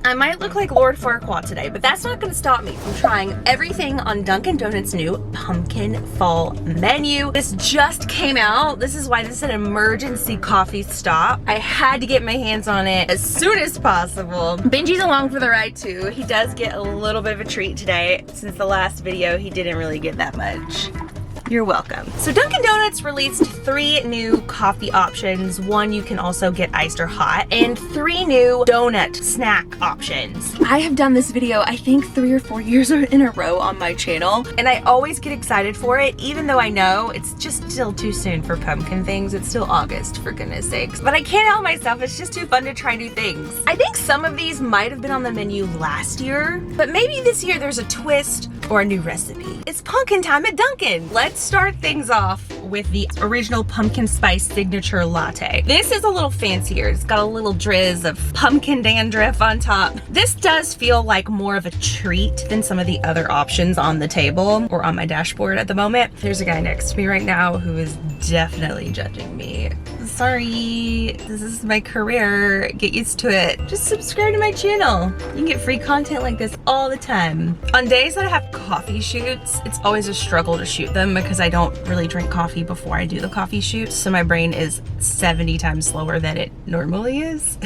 I might look like Lord Farquaad today, but that's not gonna stop me from trying everything on Dunkin' Donuts' new pumpkin fall menu. This just came out. This is why this is an emergency coffee stop. I had to get my hands on it as soon as possible. Benji's along for the ride too. He does get a little bit of a treat today. Since the last video, he didn't really get that much. You're welcome. So Dunkin' Donuts released 3 new coffee options. 1 you can also get iced or hot, and 3 new donut snack options. I have done this video, I think 3 or 4 years in a row on my channel, and I always get excited for it, even though I know it's just still too soon for pumpkin things. It's still August, for goodness sakes. But I can't help myself, it's just too fun to try new things. I think some of these might have been on the menu last year, but maybe this year there's a twist or a new recipe. It's pumpkin time at Dunkin'. Let's start things off with the original pumpkin spice signature latte. This is a little fancier. It's got a little drizz of pumpkin dandruff on top. This does feel like more of a treat than some of the other options on the table or on my dashboard at the moment. There's a guy next to me right now who is definitely judging me. Sorry, this is my career. Get used to it. Just subscribe to my channel. You can get free content like this all the time. On days that I have coffee shoots, it's always a struggle to shoot them because I don't really drink coffee before I do the coffee shoot. So my brain is 70 times slower than it normally is.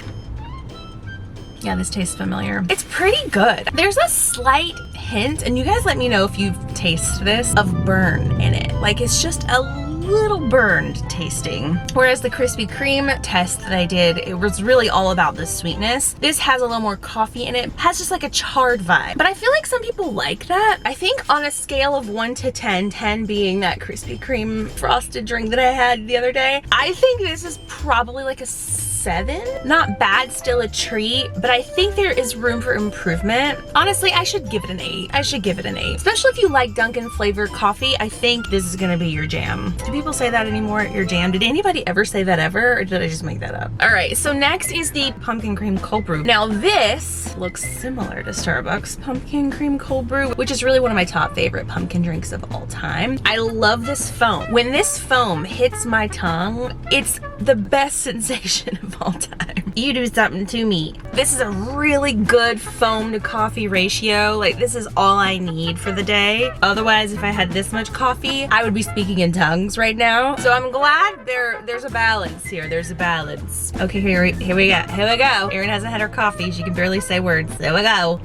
Yeah, this tastes familiar. It's pretty good. There's a slight hint, and you guys let me know if you've tasted this, of burn in it. Like it's just a little burned tasting. Whereas the Krispy Kreme test that I did, it was really all about the sweetness. This has a little more coffee in it. Has just like a charred vibe. But I feel like some people like that. I think on a scale of 1 to 10, 10 being that Krispy Kreme frosted drink that I had the other day, I think this is probably like a 7. Not bad, still a treat, but I think there is room for improvement. Honestly, I should give it an 8. I should give it an 8. Especially if you like Dunkin' flavored coffee, I think this is gonna be your jam. Do people say that anymore? Your jam? Did anybody ever say that ever, or did I just make that up? All right, so next is the pumpkin cream cold brew. Now this looks similar to Starbucks pumpkin cream cold brew, which is really one of my top favorite pumpkin drinks of all time. I love this foam. When this foam hits my tongue, it's the best sensation of all time. You do something to me. This is a really good foam to coffee ratio. Like this is all I need for the day. Otherwise, if I had this much coffee, I would be speaking in tongues right now. So I'm glad there's a balance here. There's a balance. Okay, here we go. Erin hasn't had her coffee. She can barely say words. There we go.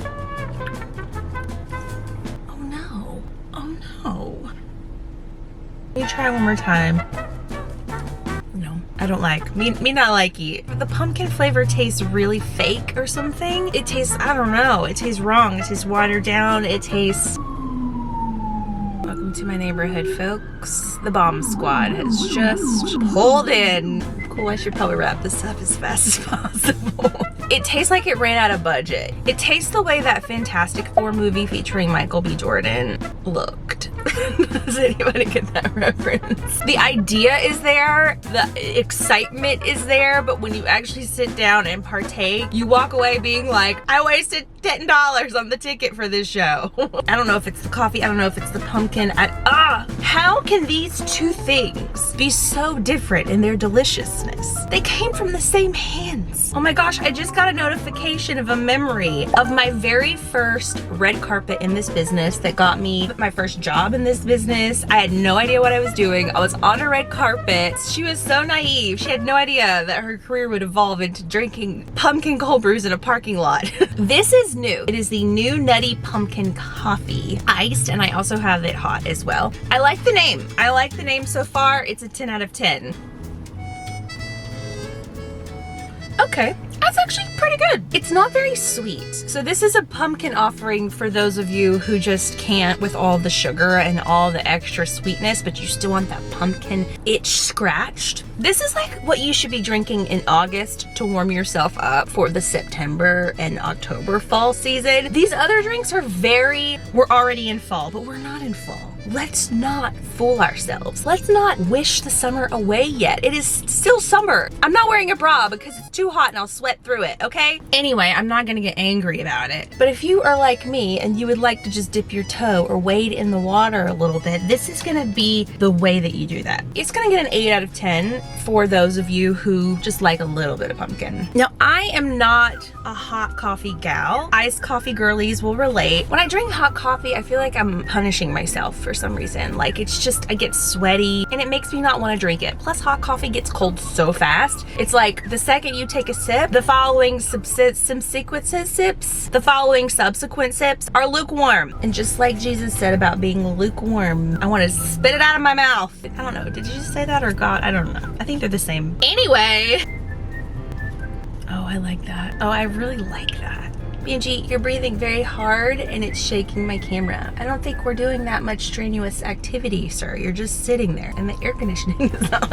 Oh no. Oh no. Let me try one more time. I don't like. Me not like it. The pumpkin flavor tastes really fake or something. It tastes, I don't know. It tastes wrong. It tastes watered down. It tastes... Welcome to my neighborhood, folks. The bomb squad has just pulled in. Cool, I should probably wrap this up as fast as possible. It tastes like it ran out of budget. It tastes the way that Fantastic Four movie featuring Michael B. Jordan looked. Does anybody get that reference? The idea is there, the excitement is there, but when you actually sit down and partake, you walk away being like, I wasted $10 on the ticket for this show. I don't know if it's the coffee, I don't know if it's the pumpkin. How can these two things be so different in their deliciousness? They came from the same hands. Oh my gosh, I just got a notification of a memory of my very first red carpet in this business that got me my first job in this business. I had no idea what I was doing. I was on a red carpet. She was so naive. She had no idea that her career would evolve into drinking pumpkin cold brews in a parking lot. This is new. It is the new Nutty Pumpkin Coffee, iced, and I also have it hot as well. I like the name. I like the name so far. It's a 10 out of 10. Okay, that's actually pretty good. It's not very sweet. So this is a pumpkin offering for those of you who just can't with all the sugar and all the extra sweetness, but you still want that pumpkin itch scratched. This is like what you should be drinking in August to warm yourself up for the September and October fall season. These other drinks are we're already in fall, but we're not in fall. let's not fool ourselves. Let's not wish the summer away yet. It is still summer. I'm not wearing a bra because it's too hot and I'll sweat through it, okay? Anyway, I'm not gonna get angry about it. But if you are like me and you would like to just dip your toe or wade in the water a little bit, this is gonna be the way that you do that. It's gonna get an 8 out of 10 for those of you who just like a little bit of pumpkin. Now, I am not a hot coffee gal. Iced coffee girlies will relate. When I drink hot coffee, I feel like I'm punishing myself for some reason. Like, it's just, I get sweaty and it makes me not want to drink it. Plus, hot coffee gets cold so fast. It's like the second you take a sip, the following subsequent sips are lukewarm. And just like Jesus said about being lukewarm, I want to spit it out of my mouth. I don't know, did you just say that or God? I don't know. I think they're the same. Anyway. Oh, I like that. Oh, I really like that. Angie, you're breathing very hard and it's shaking my camera. I don't think we're doing that much strenuous activity, sir. You're just sitting there and the air conditioning is on.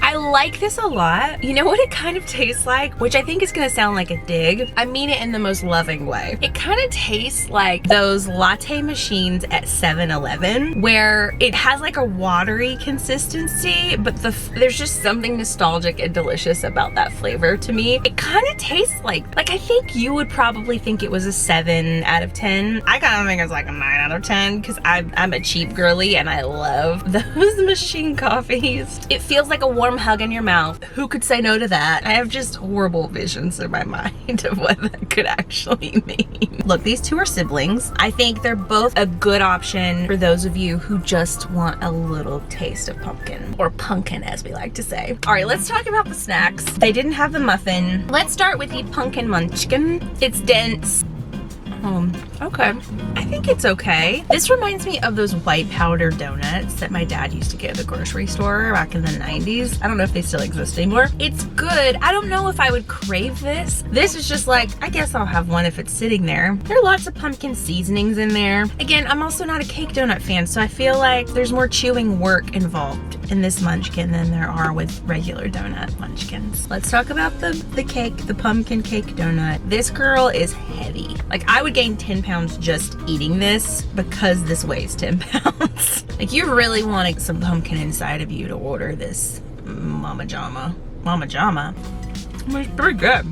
I like this a lot. You know what it kind of tastes like? Which I think is gonna sound like a dig. I mean it in the most loving way. It kind of tastes like those latte machines at 7-Eleven where it has like a watery consistency, but there's just something nostalgic and delicious about that flavor to me. It kind of tastes like I think you would probably think it was a 7 out of 10. I kind of think it's like a 9 out of 10 because I'm a cheap girly and I love those machine coffees. It feels like a warm hug in your mouth. Who could say no to that? I have just horrible visions in my mind of what that could actually mean. Look, these two are siblings. I think they're both a good option for those of you who just want a little taste of pumpkin, or pumpkin as we like to say. All right, let's talk about the snacks. They didn't have the muffin. Let's start with the pumpkin munchkin. It's dense. Okay. I think it's okay. This reminds me of those white powder donuts that my dad used to get at the grocery store back in the 90s. I don't know if they still exist anymore. It's good. I don't know if I would crave this. This is just like, I guess I'll have one if it's sitting there. There are lots of pumpkin seasonings in there. Again, I'm also not a cake donut fan, so I feel like there's more chewing work involved in this munchkin than there are with regular donut munchkins. Let's talk about the cake, the pumpkin cake donut. This girl is heavy. Like, I would gain 10 pounds just eating this because this weighs 10 pounds. Like, you really wanted some pumpkin inside of you to order this Mama Jama. Mama Jama. It's pretty good.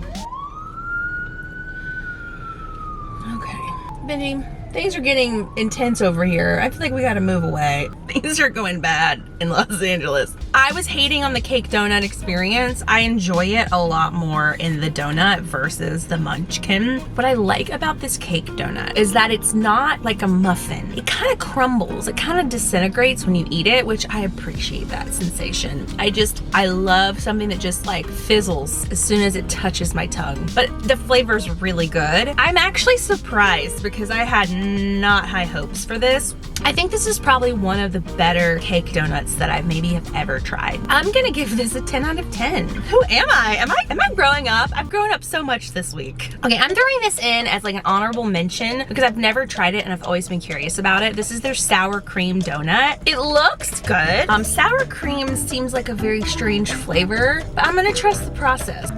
Okay. Benji, things are getting intense over here. I feel like we gotta move away. Things are going bad in Los Angeles. I was hating on the cake donut experience. I enjoy it a lot more in the donut versus the munchkin. What I like about this cake donut is that it's not like a muffin. It kind of crumbles. It kind of disintegrates when you eat it, which I appreciate that sensation. I love something that just like fizzles as soon as it touches my tongue. But the flavor's really good. I'm actually surprised because I had not high hopes for this. I think this is probably one of the better cake donuts that I maybe have ever tried. I'm gonna give this a 10 out of 10. Who am I? Am I growing up? I've grown up so much this week. Okay, I'm throwing this in as like an honorable mention because I've never tried it and I've always been curious about it. This is their sour cream donut. It looks good. Sour cream seems like a very strange flavor, but I'm gonna trust the process.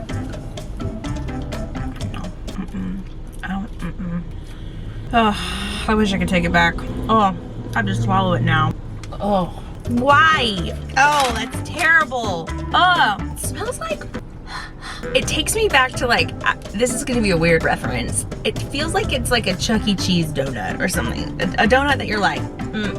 Oh, I wish I could take it back. Oh, I'll just swallow it now. Oh, why? Oh, that's terrible. Oh, it smells like... It takes me back to like, this is gonna be a weird reference. It feels like it's like a Chuck E. Cheese donut or something. A donut that you're like,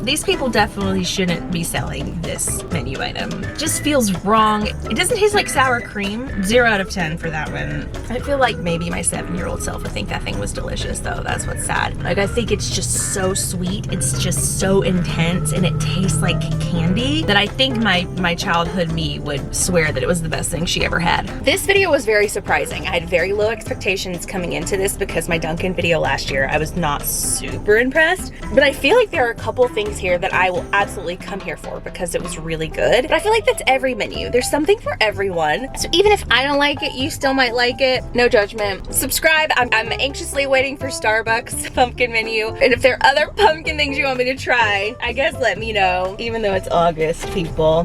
these people definitely shouldn't be selling this menu item. Just feels wrong. It doesn't taste like sour cream. 0 out of 10 for that one. I feel like maybe my 7-year-old self would think that thing was delicious though. That's what's sad. Like, I think it's just so sweet. It's just so intense and it tastes like candy that I think my childhood me would swear that it was the best thing she ever had. This video was very surprising. I had very low expectations coming into this because my Dunkin video last year, I was not super impressed, but I feel like there are a couple things here that I will absolutely come here for because it was really good. But I feel like that's every menu. There's something for everyone. So even if I don't like it, you still might like it. No judgment. Subscribe. I'm anxiously waiting for Starbucks pumpkin menu. And if there are other pumpkin things you want me to try, I guess let me know, even though it's August, people.